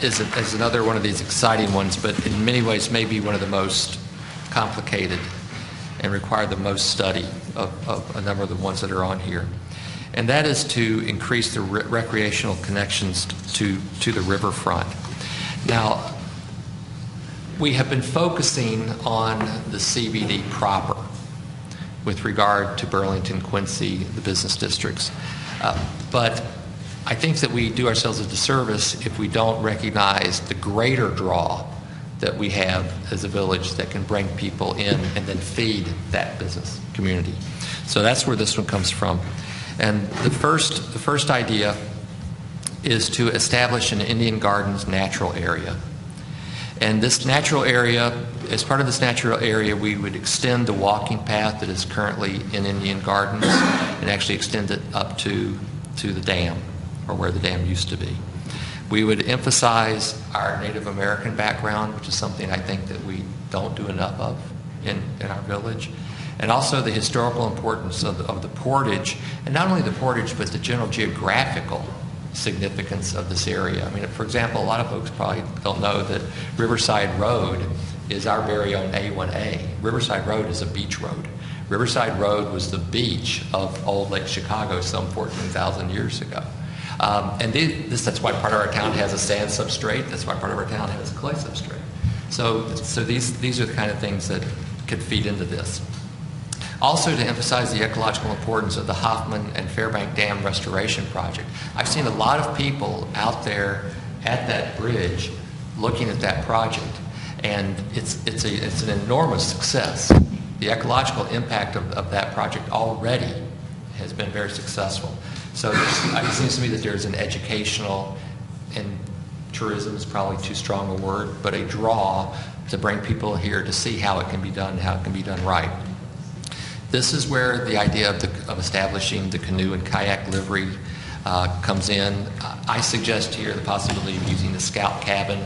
is another one of these exciting ones, but in many ways may be one of the most complicated and require the most study of a number of the ones that are on here. And that is to increase the recreational connections to the riverfront. Now, we have been focusing on the CBD proper with regard to Burlington, Quincy, the business districts. But I think that we do ourselves a disservice if we don't recognize the greater draw that we have as a village that can bring people in and then feed that business community. So that's where this one comes from. And the first idea is to establish an Indian Gardens natural area. And this natural area, as part of this natural area, we would extend the walking path that is currently in Indian Gardens and actually extend it up to the dam, or where the dam used to be. We would emphasize our Native American background, which is something I think that we don't do enough of in our village, and also the historical importance of the portage, and not only the portage, but the general geographical significance of this area. I mean, for example, a lot of folks probably don't know that Riverside Road is our very own A1A. Riverside Road is a beach road. Riverside Road was the beach of Old Lake Chicago some 14,000 years ago. And that's why part of our town has a sand substrate. That's why part of our town has a clay substrate. So these are the kind of things that could feed into this. Also, to emphasize the ecological importance of the Hoffman and Fairbank Dam Restoration Project. I've seen a lot of people out there at that bridge looking at that project, and it's an enormous success. The ecological impact of that project already has been very successful. So it seems to me that there's an educational, and tourism is probably too strong a word, but a draw to bring people here to see how it can be done, how it can be done right. This is where the idea of establishing the canoe and kayak livery comes in. I suggest here the possibility of using the scout cabin.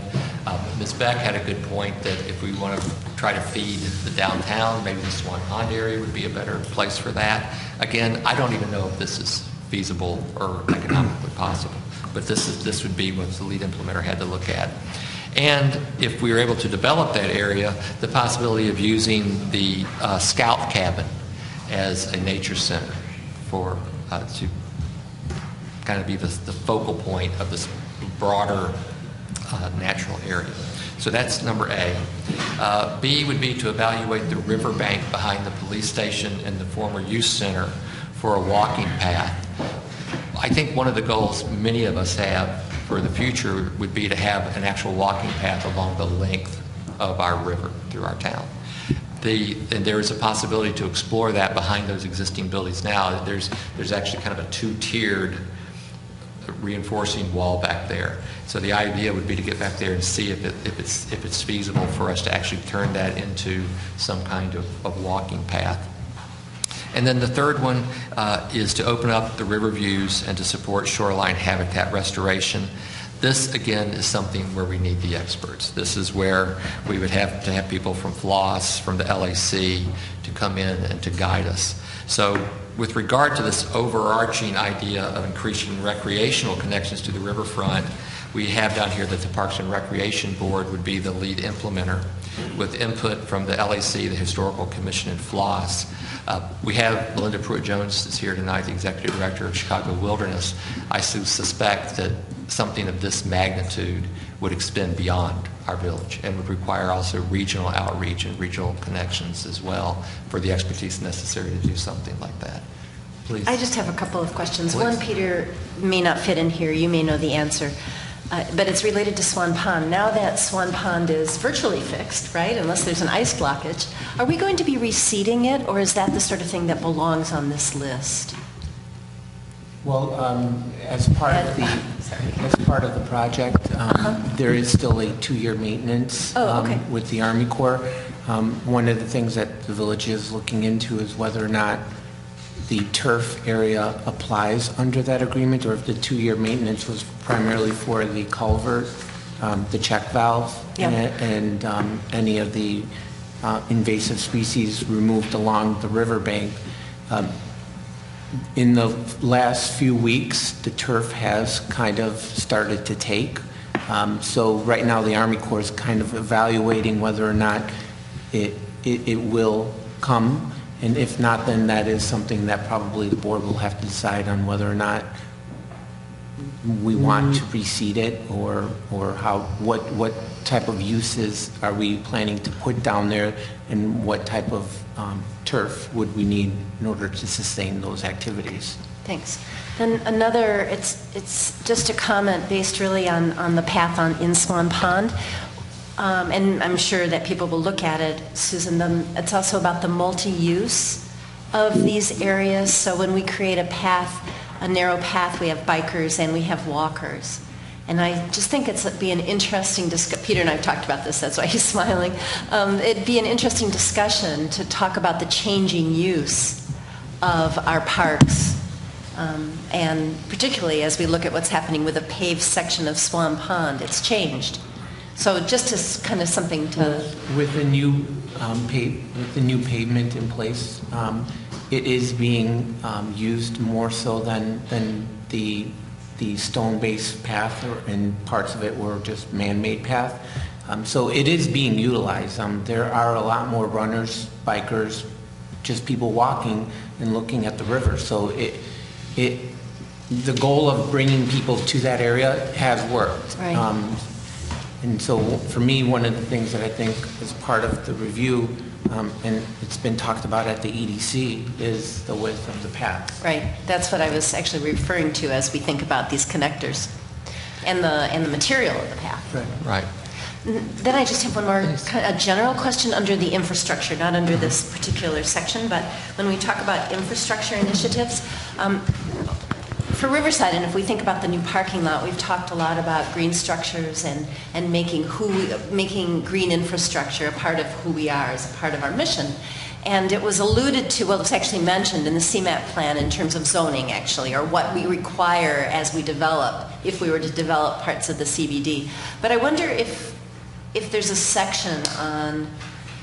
Ms. Beck had a good point that if we want to try to feed the downtown, maybe the Swan Pond area would be a better place for that. Again, I don't even know if this is feasible or economically possible, but this would be what the lead implementer had to look at. And if we were able to develop that area, the possibility of using the scout cabin as a nature center for to kind of be the focal point of this broader natural area. So that's number A. B would be to evaluate the riverbank behind the police station and the former youth center for a walking path. I think one of the goals many of us have for the future would be to have an actual walking path along the length of our river through our town. And there is a possibility to explore that behind those existing buildings now. There's actually kind of a two-tiered reinforcing wall back there. So the idea would be to get back there and see if it's feasible for us to actually turn that into some kind of walking path. And then the third one is to open up the river views and to support shoreline habitat restoration. This, again, is something where we need the experts. This is where we would have to have people from FLOSS, from the LAC, to come in and to guide us. So with regard to this overarching idea of increasing recreational connections to the riverfront, we have down here that the Parks and Recreation Board would be the lead implementer with input from the LAC, the Historical Commission, and FLOSS. We have Melinda Pruitt-Jones is here tonight, the Executive Director of Chicago Wilderness. I suspect that something of this magnitude would extend beyond our village and would require also regional outreach and regional connections as well for the expertise necessary to do something like that. Please. I just have a couple of questions. Please. One, Peter, may not fit in here. You may know the answer. But it's related to Swan Pond. Now that Swan Pond is virtually fixed, right, unless there's an ice blockage, are we going to be reseeding it, or is that the sort of thing that belongs on this list? Well, as part of the project, there is still a 2-year maintenance with the Army Corps. One of the things that the village is looking into is whether or not the turf area applies under that agreement, or if the 2-year maintenance was primarily for the culvert, the check valve, and any of the invasive species removed along the riverbank. In the last few weeks, the turf has kind of started to take. So right now, the Army Corps is kind of evaluating whether or not it will come. And if not, then that is something that probably the board will have to decide on whether or not we want to reseed it, or what type of uses are we planning to put down there, and what type of turf would we need in order to sustain those activities. Thanks. Then another, it's just a comment based really on the path in Swan Pond. And I'm sure that people will look at it, Susan. It's also about the multi-use of these areas. So when we create a path, a narrow path, we have bikers and we have walkers. And I just think it'd be an interesting discussion. Peter and I have talked about this, that's why he's smiling. It'd be an interesting discussion to talk about the changing use of our parks. And particularly as we look at what's happening with a paved section of Swan Pond, it's changed. So just as kind of something to... With the new pavement in place, it is being used more so than the stone-based path, and parts of it were just man-made path. So it is being utilized. There are a lot more runners, bikers, just people walking and looking at the river. So the goal of bringing people to that area has worked. Right. And so for me, one of the things that I think is part of the review, and it's been talked about at the EDC, is the width of the path. Right. That's what I was actually referring to as we think about these connectors and the material of the path. Right. Right. Then I just have one more, a general question under the infrastructure, not under this particular section, but when we talk about infrastructure initiatives, for Riverside, and if we think about the new parking lot, we've talked a lot about green structures and making green infrastructure a part of who we are, as a part of our mission. And it was alluded to, well, it was actually mentioned in the CMAP plan in terms of zoning, actually, or what we require as we develop, if we were to develop parts of the CBD. But I wonder if there's a section on,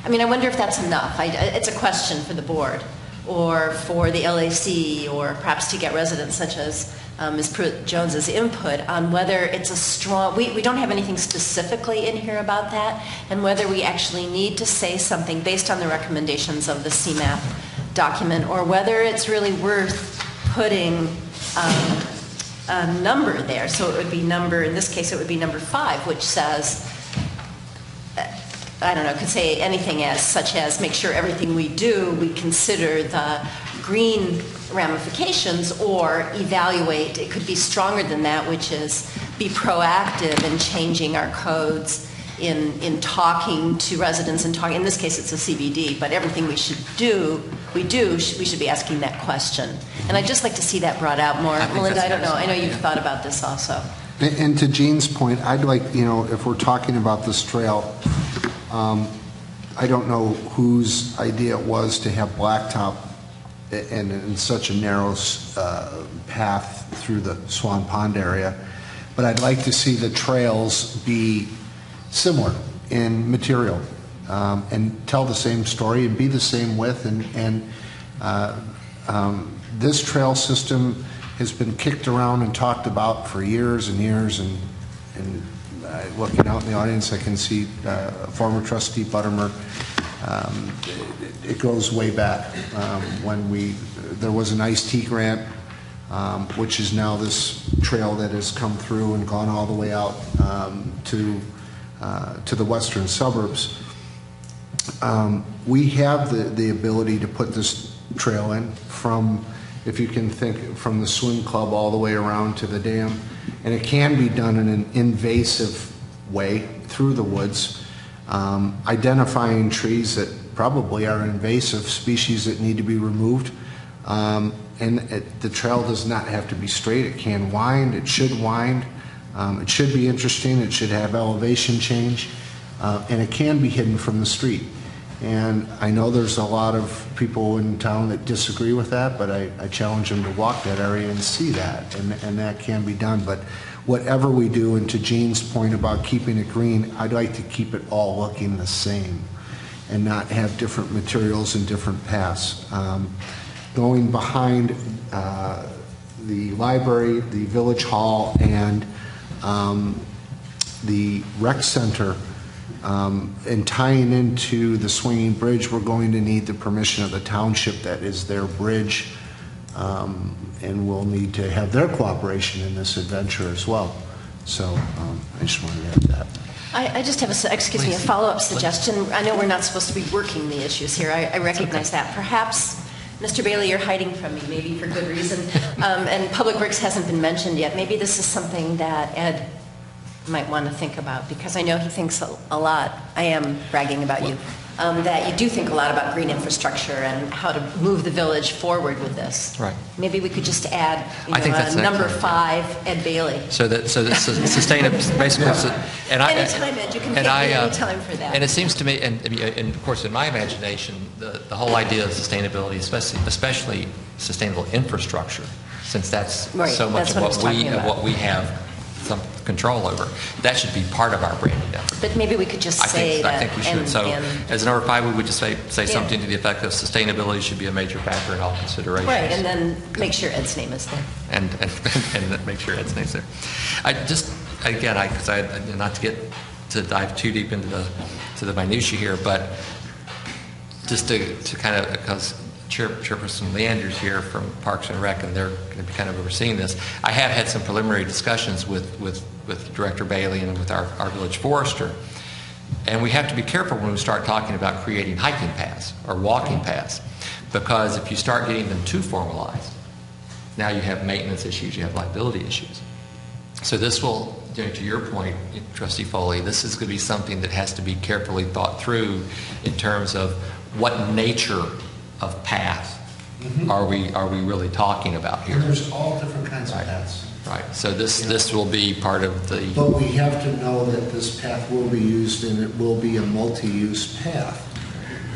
I wonder if that's enough. It's a question for the board, or for the LAC, or perhaps to get residents such as Ms. Pruitt-Jones's input on whether it's a strong, we don't have anything specifically in here about that, and whether we actually need to say something based on the recommendations of the CMAP document, or whether it's really worth putting a number there. So it would be in this case, it would be number 5, which says, I don't know, could say anything such as make sure everything we do, we consider the green ramifications, or evaluate, it could be stronger than that, which is be proactive in changing our codes, in talking to residents, and talking, in this case it's a CBD, but everything we should be asking that question. And I'd just like to see that brought out more. Melinda, I don't know, I know you've thought about this also. And to Jean's point, I'd like, if we're talking about this trail, I don't know whose idea it was to have blacktop and in such a narrow path through the Swan Pond area, but I'd like to see the trails be similar in material, and tell the same story and be the same width. And this trail system has been kicked around and talked about for years and years, and looking out in the audience, I can see former trustee Buttermer. It goes way back when there was an iced tea grant, which is now this trail that has come through and gone all the way out to the western suburbs. We have the ability to put this trail in from, if you can think, from the swim club all the way around to the dam. And it can be done in an invasive way through the woods, identifying trees that probably are invasive species that need to be removed. And the trail does not have to be straight. It can wind. It should wind. It should be interesting. It should have elevation change. And it can be hidden from the street. And I know there's a lot of people in town that disagree with that, but I challenge them to walk that area and see that, and that can be done. But whatever we do, and to Jean's point about keeping it green, I'd like to keep it all looking the same and not have different materials and different paths. going behind the library, the village hall, and the rec center, and tying into the swinging bridge, we're going to need the permission of the township that is their bridge, and we'll need to have their cooperation in this adventure as well. So I just wanted to add that. I just have a follow-up suggestion. I know we're not supposed to be working the issues here. I recognize that. Perhaps, Mr. Bailey, you're hiding from me, maybe for good reason, and Public Works hasn't been mentioned yet. Maybe this is something that Ed might want to think about, because I know he thinks a lot. I am bragging about you. That you do think a lot about green infrastructure and how to move the village forward with this. Right. Maybe we could just add, I think that's number excellent. 5, Ed Bailey. So that sustainability, basically, Anytime, Ed, you can pick me any time for that. And it seems to me, and of course, in my imagination, the whole idea of sustainability, especially sustainable infrastructure, since that's Right, so much that's of what I was talking about. what we have some control over, that should be part of our branding effort. But maybe we could just say that. I think we should. So as number 5, we would just say something to the effect of sustainability should be a major factor in all considerations. Right, and then make sure Ed's name is there. And make sure Ed's name's there. I just, again, not to dive too deep into the minutiae here, but just to kind of, because Chairperson Leander's here from Parks and Rec, and they're going to be kind of overseeing this. I have had some preliminary discussions with Director Bailey and with our village forester, and we have to be careful when we start talking about creating hiking paths or walking paths, because if you start getting them too formalized, now you have maintenance issues, you have liability issues. So this will, to your point, Trustee Foley, this is going to be something that has to be carefully thought through in terms of what nature of path are we really talking about here? And there's all different kinds of paths. Right. So this will be part of the. But we have to know that this path will be used, and it will be a multi-use path.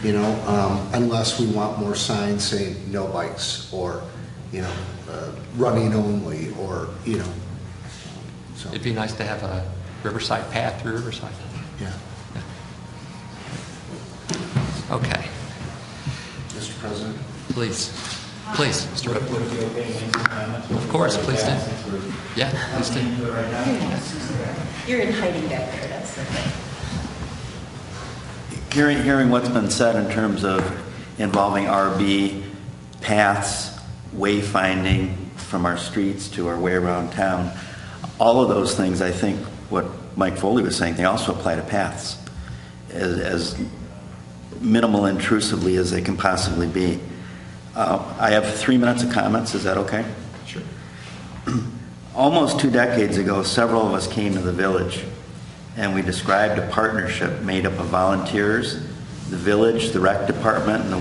Unless we want more signs saying no bikes, or running only, or So. It'd be nice to have a Riverside path through Riverside. Yeah. Okay. Mr. President? Please, Mr. Ripp. Would it be okay to make some comments? Of course, please do. Yeah, please do. You're in hiding back there, that's the thing. Hearing what's been said in terms of involving RB, paths, wayfinding from our streets to our way around town, all of those things, I think what Mike Foley was saying, they also apply to paths as minimal intrusively as they can possibly be. I have 3 minutes of comments. Is that okay? Sure. Almost 2 decades ago, several of us came to the village, and we described a partnership made up of volunteers, the village, the rec department, and the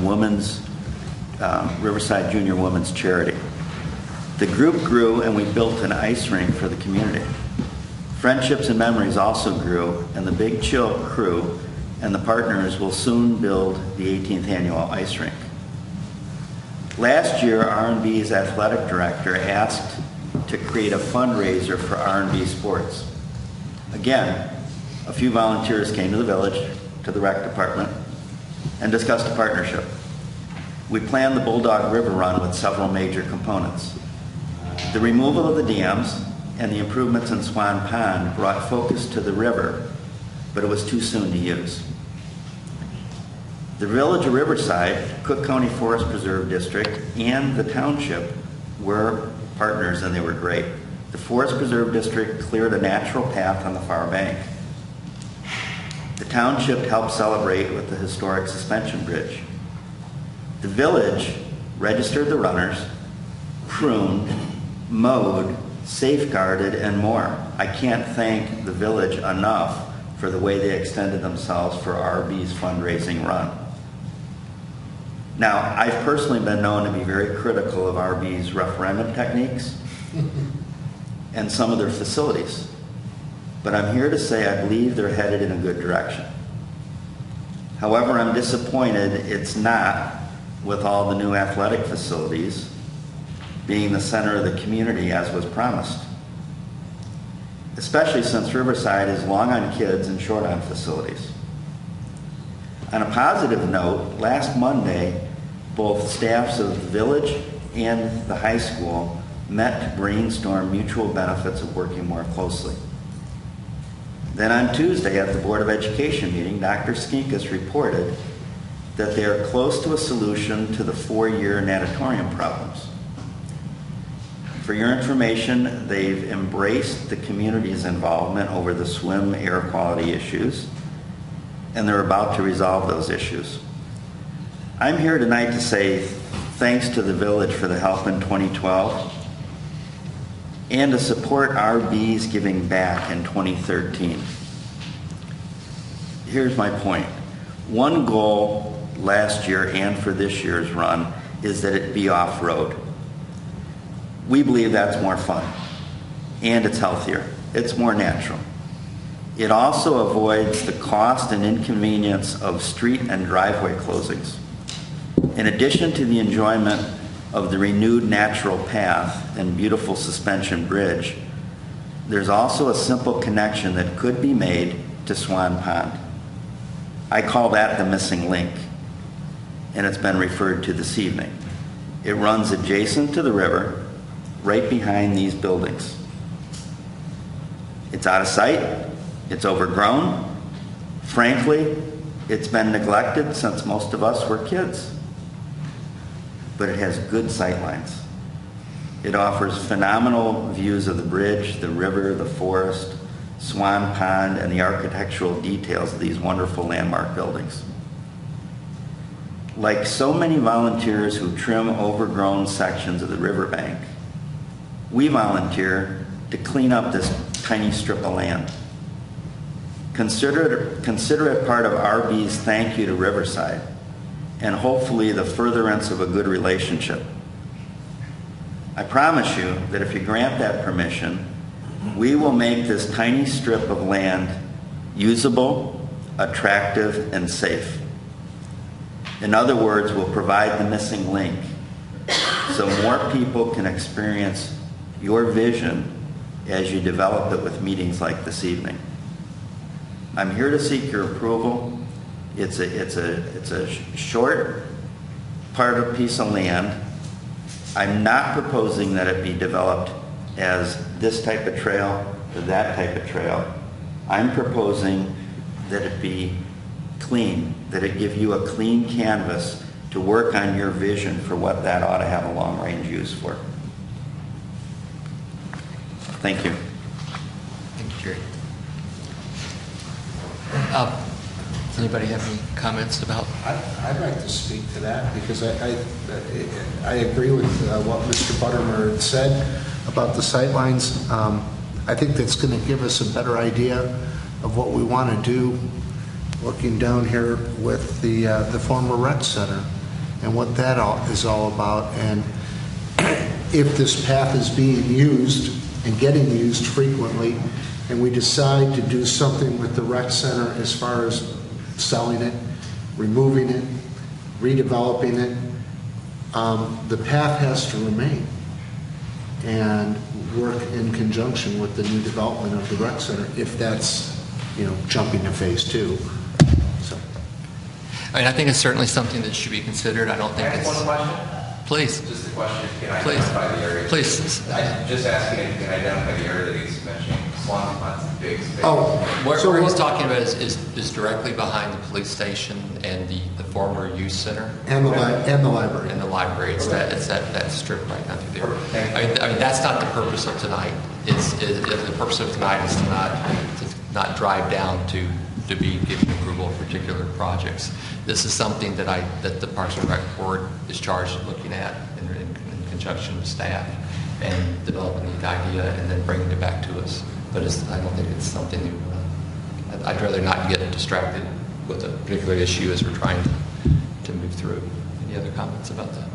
Riverside Junior Women's Charity. The group grew, and we built an ice rink for the community. Friendships and memories also grew, and the Big Chill crew and the partners will soon build the 18th annual ice rink. Last year, R&B's athletic director asked to create a fundraiser for R&B sports. Again, a few volunteers came to the village, to the rec department, and discussed a partnership. We planned the Bulldog River Run with several major components. The removal of the dams and the improvements in Swan Pond brought focus to the river, but it was too soon to use. The Village of Riverside, Cook County Forest Preserve District, and the township were partners, and they were great. The Forest Preserve District cleared a natural path on the far bank. The township helped celebrate with the historic suspension bridge. The village registered the runners, pruned, mowed, safeguarded, and more. I can't thank the village enough for the way they extended themselves for RB's fundraising run. Now, I've personally been known to be very critical of RB's referendum techniques and some of their facilities, but I'm here to say I believe they're headed in a good direction. However, I'm disappointed it's not, with all the new athletic facilities, being the center of the community as was promised, especially since Riverside is long on kids and short on facilities. On a positive note, last Monday, Both staffs of the village and the high school met to brainstorm mutual benefits of working more closely. Then on Tuesday at the Board of Education meeting, Dr. Skinkus reported that they are close to a solution to the 4-year natatorium problems. For your information, they've embraced the community's involvement over the swim air quality issues, and they're about to resolve those issues. I'm here tonight to say thanks to the village for the help in 2012 and to support RB's giving back in 2013. Here's my point. One goal last year and for this year's run is that it be off-road. We believe that's more fun and it's healthier. It's more natural. It also avoids the cost and inconvenience of street and driveway closings. In addition to the enjoyment of the renewed natural path and beautiful suspension bridge, there's also a simple connection that could be made to Swan Pond. I call that the missing link, and it's been referred to this evening. It runs adjacent to the river, right behind these buildings. It's out of sight, it's overgrown. Frankly, it's been neglected since most of us were kids. But it has good sightlines. It offers phenomenal views of the bridge, the river, the forest, Swan Pond, and the architectural details of these wonderful landmark buildings. Like so many volunteers who trim overgrown sections of the riverbank, we volunteer to clean up this tiny strip of land. Consider it part of RB's thank you to Riverside, and hopefully the furtherance of a good relationship. I promise you that if you grant that permission, we will make this tiny strip of land usable, attractive, and safe. In other words, we'll provide the missing link so more people can experience your vision as you develop it with meetings like this evening. I'm here to seek your approval. It's a short part of piece of land. I'm not proposing that it be developed as this type of trail or that type of trail. I'm proposing that it be clean, that it give you a clean canvas to work on your vision for what that ought to have a long-range use for. Thank you. Thank you, Jerry. Does anybody have any comments about? I'd like to speak to that because I agree with what Mr. Buttermer said about the sightlines. I think that's going to give us a better idea of what we want to do looking down here with the former rec center and what that is all about. And if this path is being used and getting used frequently, and we decide to do something with the rec center as far as selling it, removing it, redeveloping it, the path has to remain and work in conjunction with the new development of the rec center if that's, jumping to phase 2. So. I mean, I think it's certainly something that should be considered. I don't think Can I it's... ask one question? Please. Just a question. Can I Please. identify the area? Please. I'm just asking if you can identify the area that he's mentioning. Swan Pond's a big space. Where he's talking about is directly behind the police station and the former youth center. And the library. And the library. It's that strip right down through there. Perfect. I mean, that's not the purpose of tonight. The purpose of tonight is to not drive down to be giving approval of particular projects. This is something that the Parks and Rec Board is charged with looking at in conjunction with staff and developing the idea and then bringing it back to us. But I don't think it's something I'd rather not get distracted with a particular issue as we're trying to move through. Any other comments about that?